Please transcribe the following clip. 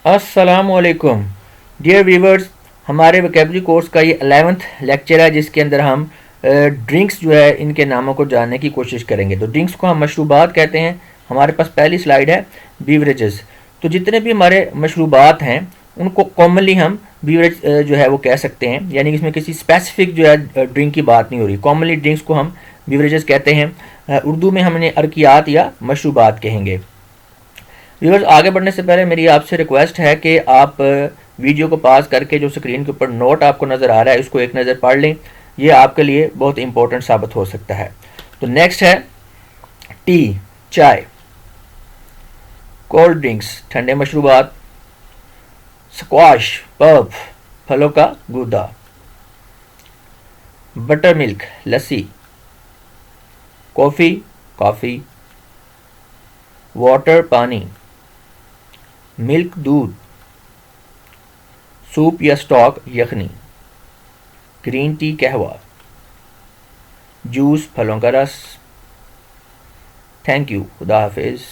السلام علیکم dear viewers. ہمارے ویکیبلری کورس کا یہ 11th لیکچر ہے جس کے اندر ہم ڈرنکس جو ہے ان کے ناموں کو جاننے کی کوشش کریں گے. تو ڈرنکس کو ہم مشروبات کہتے ہیں. ہمارے پاس پہلی سلائیڈ ہے بیوریجز. تو جتنے بھی ہمارے مشروبات ہیں ان کو کامنلی ہم بیوریج جو ہے وہ کہہ سکتے ہیں, یعنی کہ اس میں کسی اسپیسیفک جو ہے ڈرنک کی بات نہیں ہو رہی. کامنلی ڈرنکس کو ہم بیوریجز کہتے ہیں. اردو میں ہم انہیں ارکیات یا مشروبات کہیں گے. ویورز, آگے بڑھنے سے پہلے میری آپ سے ریکویسٹ ہے کہ آپ ویڈیو کو پاز کر کے جو اسکرین کے اوپر نوٹ آپ کو نظر آ رہا ہے اس کو ایک نظر پڑھ لیں. یہ آپ کے لیے بہت امپورٹنٹ ثابت ہو سکتا ہے. تو نیکسٹ ہے ٹی, چائے. کولڈ ڈرنکس, ٹھنڈے مشروبات. سکواش, پف, پھلوں کا گودا. بٹر ملک, لسی. کافی. واٹر, پانی. ملک, دودھ. سوپ یا اسٹاک, یخنی. گرین ٹی, قہوہ. جوس, پھلوں کا رس. Thank you. خدا حافظ.